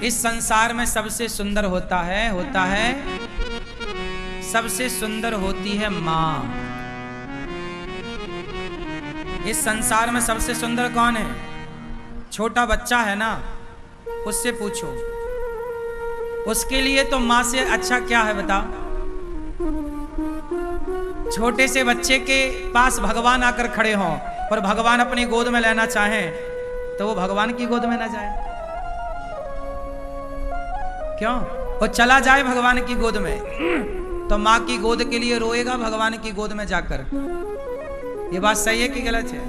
इस संसार में सबसे सुंदर होता है सबसे सुंदर होती है माँ। इस संसार में सबसे सुंदर कौन है? छोटा बच्चा है ना, उससे पूछो, उसके लिए तो माँ से अच्छा क्या है बता? छोटे से बच्चे के पास भगवान आकर खड़े हों और भगवान अपनी गोद में लेना चाहें तो वो भगवान की गोद में ना जाए क्यों? वो चला जाए भगवान की गोद में तो माँ की गोद के लिए रोएगा भगवान की गोद में जाकर। ये बात सही है कि गलत है?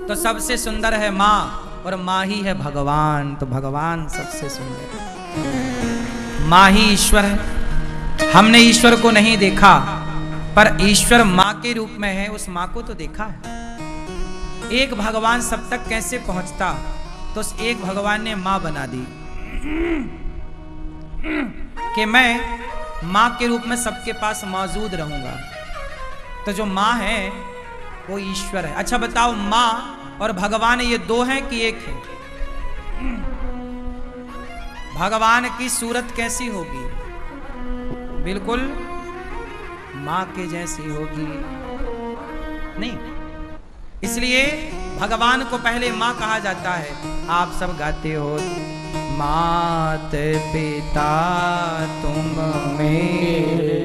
तो सबसे सुंदर है माँ और माँ ही है भगवान। तो भगवान सबसे सुंदर है, माँ ही ईश्वर है। हमने ईश्वर को नहीं देखा पर ईश्वर माँ के रूप में है, उस माँ को तो देखा है। एक भगवान सब तक कैसे पहुंचता? तो उस एक भगवान ने माँ बना दी कि मैं माँ के रूप में सबके पास मौजूद रहूंगा। तो जो माँ है वो ईश्वर है। अच्छा बताओ, माँ और भगवान ये दो हैं कि एक है? भगवान की सूरत कैसी होगी? बिल्कुल माँ के जैसी होगी नहीं, इसलिए भगवान को पहले माँ कहा जाता है। आप सब गाते हो, मात पिता तुम मेरे,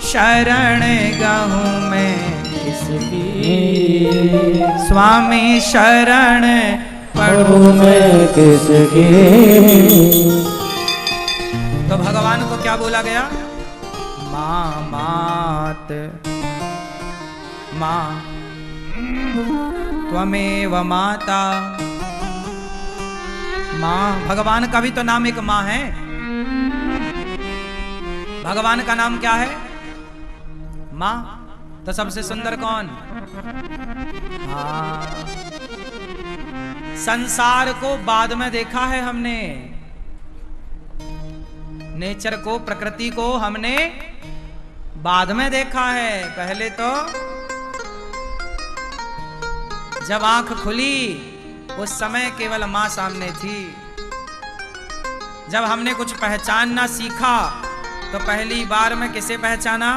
शरण गहूँ मैं किसकी, स्वामी शरण पढ़ूँ मैं किसकी। तो भगवान को क्या बोला गया? माँ मात, माँ त्वमेव माता। माँ, भगवान का भी तो नाम एक माँ है। भगवान का नाम क्या है? माँ। तो सबसे सुंदर कौन? हाँ। संसार को बाद में देखा है हमने, नेचर को, प्रकृति को हमने बाद में देखा है। पहले तो जब आंख खुली उस समय केवल मां सामने थी। जब हमने कुछ पहचानना सीखा तो पहली बार में किसे पहचाना?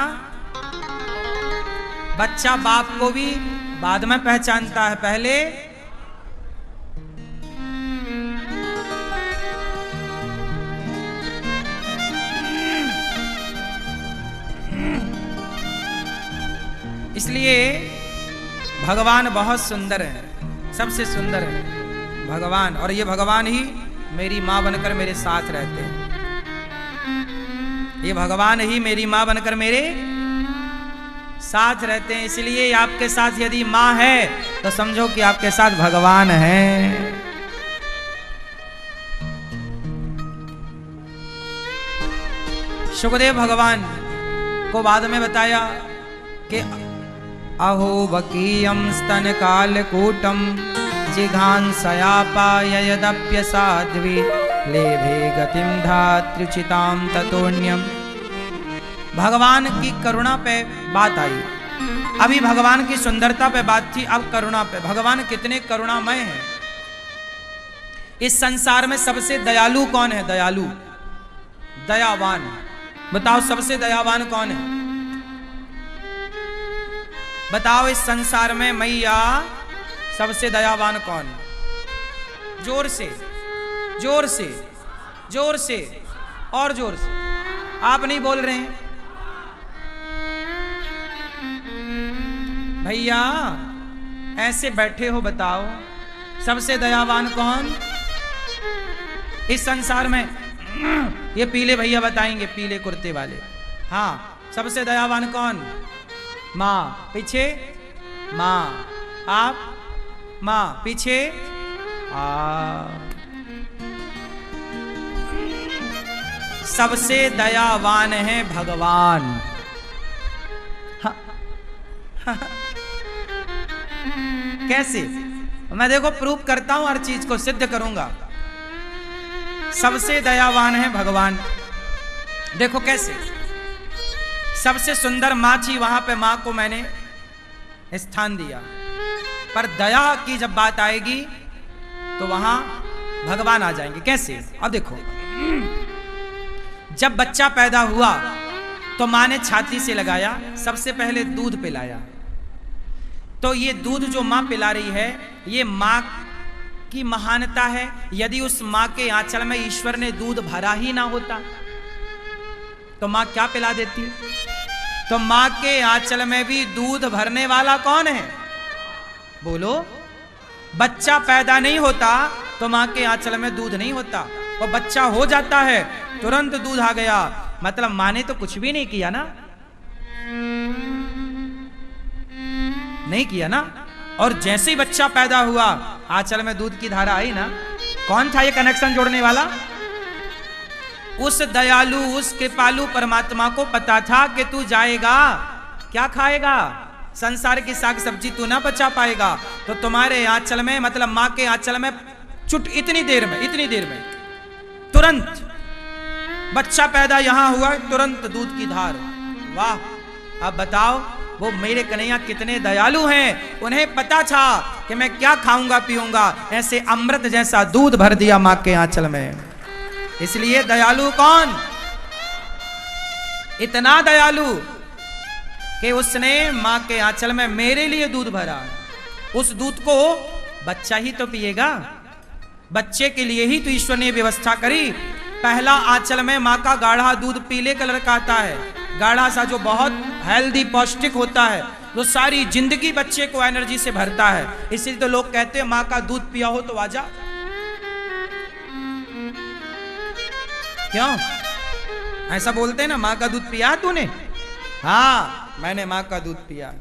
बच्चा बाप को भी बाद में पहचानता है, पहले इसलिए भगवान बहुत सुंदर है, सबसे सुंदर है भगवान। और ये भगवान ही मेरी माँ बनकर मेरे साथ रहते हैं। ये भगवान ही मेरी माँ बनकर मेरे साथ रहते हैं। इसलिए आपके साथ यदि माँ है तो समझो कि आपके साथ भगवान है। सुखदेव भगवान को बाद में बताया कि अहो वकीयम स्तन कालकूटम जिघांसयापाय यदप्य साध्वी लेभे गतिम धात्रिचिताम ततोन्यम। भगवान की करुणा पे बात आई। अभी भगवान की सुंदरता पे बात थी, अब करुणा पे। भगवान कितने करुणामय हैं। इस संसार में सबसे दयालु कौन है? दयालु, दयावान। बताओ सबसे दयावान कौन है? बताओ इस संसार में मैया सबसे दयावान कौन? जोर से, जोर से, जोर से और जोर से। आप नहीं बोल रहे हैं भैया, ऐसे बैठे हो, बताओ सबसे दयावान कौन इस संसार में? ये पीले भैया बताएंगे, पीले कुर्ते वाले। हाँ, सबसे दयावान कौन? माँ। पीछे माँ, आप माँ, पीछे सबसे दयावान है भगवान। कैसे? मैं देखो प्रूफ करता हूं, हर चीज को सिद्ध करूंगा। सबसे दयावान है भगवान। देखो कैसे। सबसे सुंदर माँ थी, वहां पे माँ को मैंने स्थान दिया। पर दया की जब बात आएगी तो वहां भगवान आ जाएंगे। कैसे? अब देखो, जब बच्चा पैदा हुआ तो माँ ने छाती से लगाया, सबसे पहले दूध पिलाया। तो ये दूध जो माँ पिला रही है, ये माँ की महानता है। यदि उस माँ के आंचल में ईश्वर ने दूध भरा ही ना होता तो माँ क्या पिला देती? तो माँ के आंचल में भी दूध भरने वाला कौन है? बोलो। बच्चा पैदा नहीं होता तो माँ के आंचल में दूध नहीं होता, और बच्चा हो जाता है तुरंत दूध आ गया। मतलब माँ ने तो कुछ भी नहीं किया ना, नहीं किया ना। और जैसे ही बच्चा पैदा हुआ आंचल में दूध की धारा आई ना। कौन था ये कनेक्शन जोड़ने वाला? उस दयालु, उस कृपालु परमात्मा को पता था कि तू जाएगा, क्या खाएगा? संसार की साग सब्जी तू ना बचा पाएगा, तो तुम्हारे आंचल में, मतलब माँ के आंचल में इतनी देर में तुरंत बच्चा पैदा यहां हुआ, तुरंत दूध की धार। वाह! अब बताओ वो मेरे कन्हैया कितने दयालु हैं। उन्हें पता था कि मैं क्या खाऊंगा पीऊंगा, ऐसे अमृत जैसा दूध भर दिया माँ के आंचल में। इसलिए दयालु कौन? इतना दयालु कि उसने माँ के आंचल में मेरे लिए दूध भरा। उस दूध को बच्चा ही तो पिएगा, बच्चे के लिए ही तो ईश्वर ने व्यवस्था करी। पहला आंचल में माँ का गाढ़ा दूध पीले कलर का आता है, गाढ़ा सा, जो बहुत हेल्दी पौष्टिक होता है, जो सारी जिंदगी बच्चे को एनर्जी से भरता है। इसीलिए तो लोग कहते हैं माँ का दूध पिया हो तो आजा। क्यों ऐसा बोलते हैं ना? माँ का दूध पिया तूने? हाँ, मैंने माँ का दूध पिया।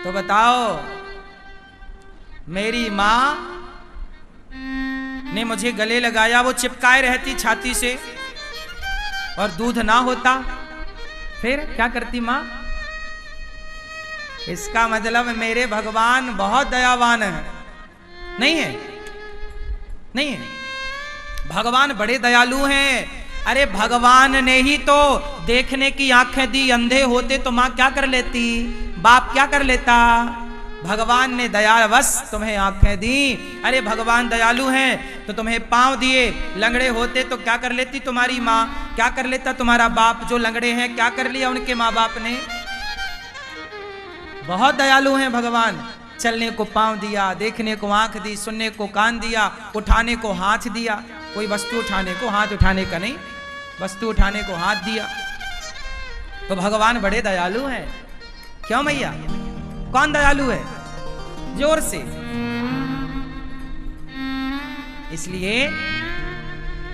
तो बताओ, मेरी माँ ने मुझे गले लगाया, वो चिपकाए रहती छाती से, और दूध ना होता, फिर क्या करती माँ? इसका मतलब मेरे भगवान बहुत दयावान है। नहीं है? नहीं है? भगवान बड़े दयालु हैं। अरे भगवान ने ही तो देखने की आंखें दी, अंधे होते तो माँ क्या कर लेती, बाप क्या कर लेता? भगवान ने दयावश तुम्हें आंखें दी। अरे भगवान दयालु हैं तो तुम्हें पांव दिए, लंगड़े होते तो क्या कर लेती तुम्हारी माँ, क्या कर लेता तुम्हारा बाप? जो लंगड़े हैं क्या कर लिया उनके माँ बाप ने? बहुत दयालु हैं भगवान। चलने को पांव दिया, देखने को आंख दी, सुनने को कान दिया, उठाने को हाथ दिया। कोई वस्तु उठाने को, हाथ उठाने का नहीं, वस्तु उठाने को हाथ दिया। तो भगवान बड़े दयालु हैं। क्यों भैया? कौन दयालु है? जोर से। इसलिए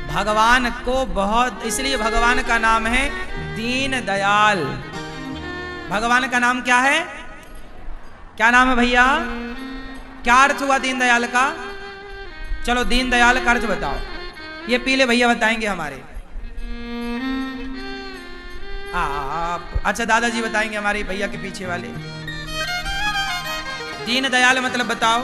भगवान को बहुत, इसलिए भगवान का नाम है दीन दयाल। भगवान का नाम क्या है? क्या नाम है भैया? क्या अर्थ हुआ दीन दयाल का? चलो दीन दयाल का अर्थ बताओ। ये पीले भैया बताएंगे हमारे। अच्छा दादाजी बताएंगे हमारे भैया के पीछे वाले। दीन दयाल मतलब बताओ।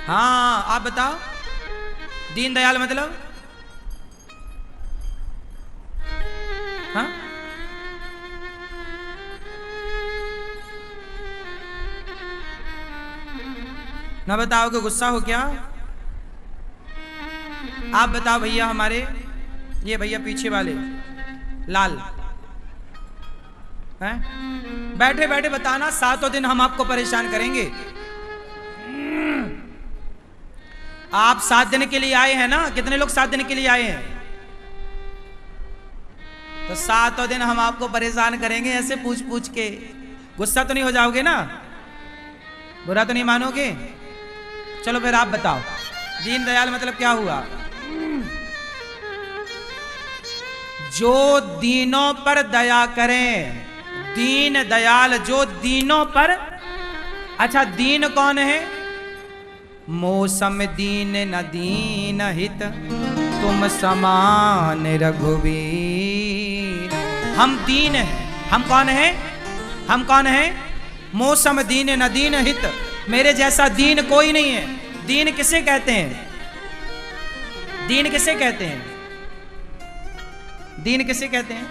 हाँ आप बताओ, दीन दयाल मतलब? हाँ ना बताओगे गुस्सा हो क्या? आप बताओ भैया हमारे, ये भैया पीछे वाले लाल हैं? बैठे बैठे बताना, 7 दिन हम आपको परेशान करेंगे। आप 7 दिन के लिए आए हैं ना? कितने लोग 7 दिन के लिए आए हैं? तो 7 दिन हम आपको परेशान करेंगे ऐसे पूछ पूछ के। गुस्सा तो नहीं हो जाओगे ना? बुरा तो नहीं मानोगे? चलो फिर आप बताओ, दीन दयाल मतलब क्या हुआ? जो दीनों पर दया करें, दीन दयाल, जो दीनों पर। अच्छा दीन कौन है? मौसम दीन न दीन हित, तुम समान रघुवीर। हम दीन हैं। हम कौन हैं? हम कौन हैं? मौसम दीन न दीन हित, मेरे जैसा दीन कोई नहीं है। दीन किसे कहते हैं? दीन किसे कहते हैं? दीन किसे कहते हैं?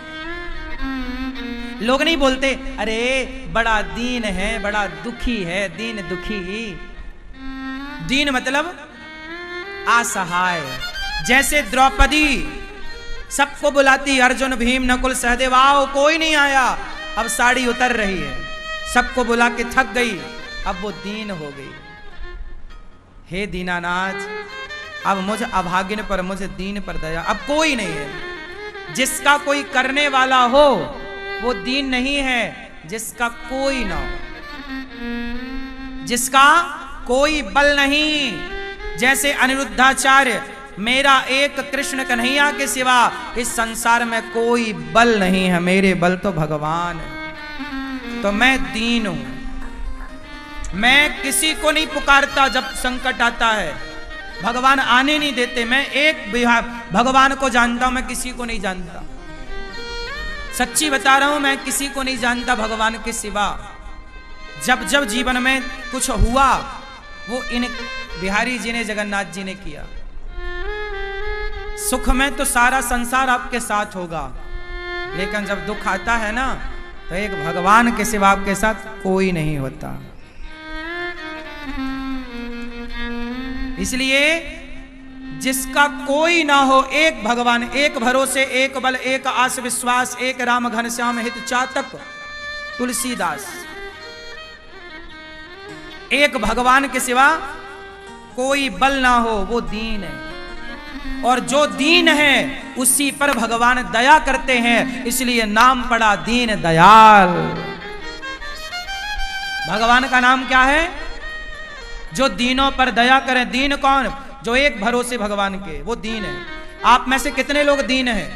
लोग नहीं बोलते अरे बड़ा दीन है, बड़ा दुखी है, दीन दुखी। दीन मतलब असहाय। जैसे द्रौपदी सबको बुलाती, अर्जुन भीम नकुल सहदेव आओ, कोई नहीं आया। अब साड़ी उतर रही है, सबको बुला के थक गई, अब वो दीन हो गई। हे दीनानाथ, अब मुझ अभागिन पर, मुझे दीन पर दया। अब कोई नहीं है। जिसका कोई करने वाला हो वो दीन नहीं है, जिसका कोई ना हो, जिसका कोई बल नहीं। जैसे अनिरुद्धाचार्य, मेरा एक कृष्ण कन्हैया के सिवा इस संसार में कोई बल नहीं है, मेरे बल तो भगवान है। तो मैं दीन हूं, मैं किसी को नहीं पुकारता। जब संकट आता है भगवान आने नहीं देते। मैं एक भगवान को जानता हूं, मैं किसी को नहीं जानता। सच्ची बता रहा हूं, मैं किसी को नहीं जानता भगवान के सिवा। जब जब जीवन में कुछ हुआ वो इन बिहारी जी ने, जगन्नाथ जी ने किया। सुख में तो सारा संसार आपके साथ होगा, लेकिन जब दुख आता है ना, तो एक भगवान के सिवा आपके साथ कोई नहीं होता। इसलिए जिसका कोई ना हो, एक भगवान, एक भरोसे, एक बल, एक आस विश्वास, एक राम घनश्याम हित चातक तुलसीदास। एक भगवान के सिवा कोई बल ना हो, वो दीन है। और जो दीन है उसी पर भगवान दया करते हैं, इसलिए नाम पड़ा दीन दयाल। भगवान का नाम क्या है? जो दीनों पर दया करें। दीन कौन? जो एक भरोसे भगवान के, वो दीन है। आप में से कितने लोग दीन हैं?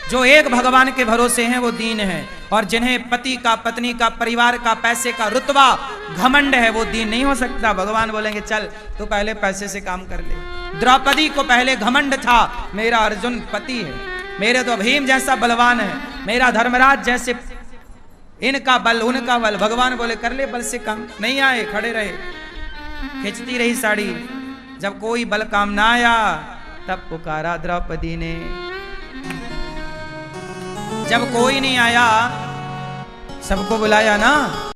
जो एक भगवान के भरोसे हैं वो दीन है। और जिन्हें पति का, पत्नी का, परिवार का, पैसे का रुतबा घमंड है, वो दीन नहीं हो सकता। भगवान बोलेंगे चल तू पहले पैसे से काम कर ले। द्रौपदी को पहले घमंड था, मेरा अर्जुन पति है, मेरे तो भीम जैसा बलवान है, मेरा धर्मराज जैसे, इनका बल उनका बल। भगवान बोले कर ले बल से काम। नहीं आए, खड़े रहे, खिंचती रही साड़ी। जब कोई बल काम ना आया तब पुकारा द्रौपदी ने। जब कोई नहीं आया, सबको बुलाया ना,